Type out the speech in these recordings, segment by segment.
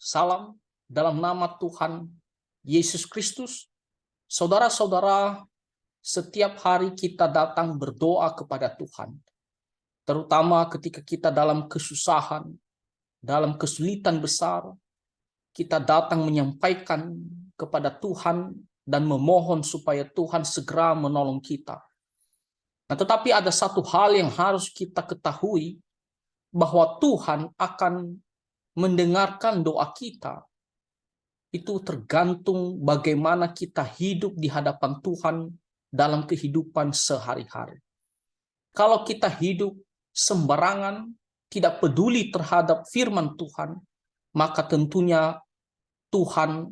salam dalam nama Tuhan Yesus Kristus. Saudara-saudara, setiap hari kita datang berdoa kepada Tuhan, terutama ketika kita dalam kesusahan, dalam kesulitan besar, kita datang menyampaikan kepada Tuhan dan memohon supaya Tuhan segera menolong kita. Nah, tetapi ada satu hal yang harus kita ketahui, bahwa Tuhan akan mendengarkan doa kita. Itu tergantung bagaimana kita hidup di hadapan Tuhan dalam kehidupan sehari-hari. Kalau kita hidup sembarangan, tidak peduli terhadap firman Tuhan, maka tentunya Tuhan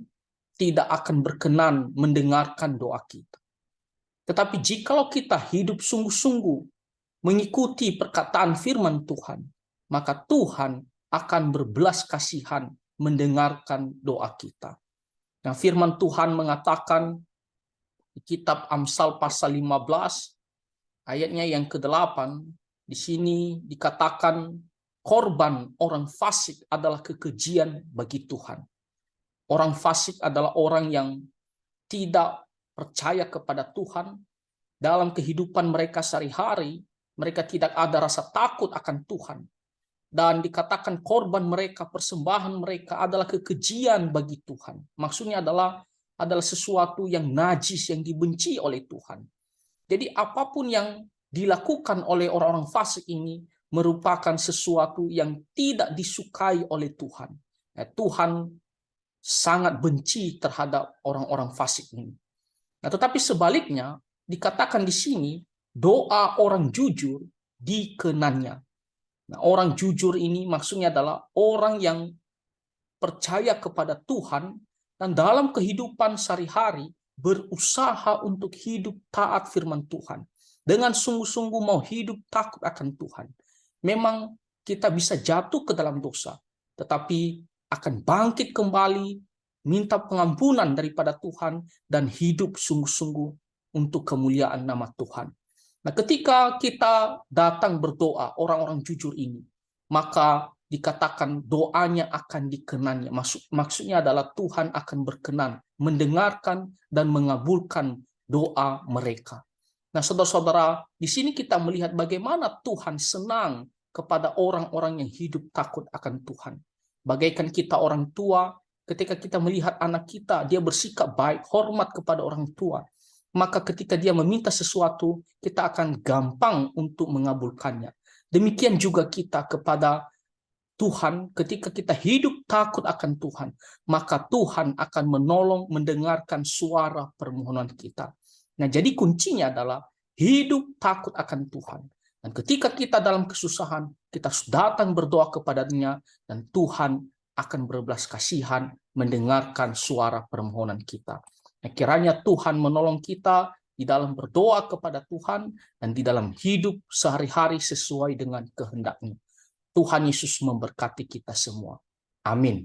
tidak akan berkenan mendengarkan doa kita. Tetapi jikalau kita hidup sungguh-sungguh mengikuti perkataan firman Tuhan, maka Tuhan akan berbelas kasihan mendengarkan doa kita. Nah, firman Tuhan mengatakan di kitab Amsal pasal 15 ayatnya yang ke-8, di sini dikatakan korban orang fasik adalah kekejian bagi Tuhan. Orang fasik adalah orang yang tidak percaya kepada Tuhan. Dalam kehidupan mereka sehari-hari, mereka tidak ada rasa takut akan Tuhan. Dan dikatakan korban mereka, persembahan mereka adalah kekejian bagi Tuhan. Maksudnya adalah sesuatu yang najis, yang dibenci oleh Tuhan. Jadi apapun yang dilakukan oleh orang-orang fasik ini merupakan sesuatu yang tidak disukai oleh Tuhan. Tuhan sangat benci terhadap orang-orang fasik ini. Nah, tetapi sebaliknya dikatakan di sini doa orang jujur dikenannya. Nah, orang jujur ini maksudnya adalah orang yang percaya kepada Tuhan dan dalam kehidupan sehari-hari berusaha untuk hidup taat firman Tuhan. Dengan sungguh-sungguh mau hidup takut akan Tuhan. Memang kita bisa jatuh ke dalam dosa, tetapi akan bangkit kembali, minta pengampunan daripada Tuhan, dan hidup sungguh-sungguh untuk kemuliaan nama Tuhan. Nah, ketika kita datang berdoa, orang-orang jujur ini, maka dikatakan doanya akan dikenannya. Maksudnya adalah Tuhan akan berkenan, mendengarkan dan mengabulkan doa mereka. Nah, saudara-saudara, di sini kita melihat bagaimana Tuhan senang kepada orang-orang yang hidup takut akan Tuhan. Bagaikan kita orang tua, ketika kita melihat anak kita, dia bersikap baik, hormat kepada orang tua, maka ketika dia meminta sesuatu, kita akan gampang untuk mengabulkannya. Demikian juga kita kepada Tuhan, ketika kita hidup takut akan Tuhan, maka Tuhan akan menolong, mendengarkan suara permohonan kita. Nah, jadi kuncinya adalah hidup takut akan Tuhan. Dan ketika kita dalam kesusahan, kita datang berdoa kepadanya, dan Tuhan akan berbelas kasihan mendengarkan suara permohonan kita. Nah, kiranya Tuhan menolong kita di dalam berdoa kepada Tuhan dan di dalam hidup sehari-hari sesuai dengan kehendak-Nya. Tuhan Yesus memberkati kita semua. Amin.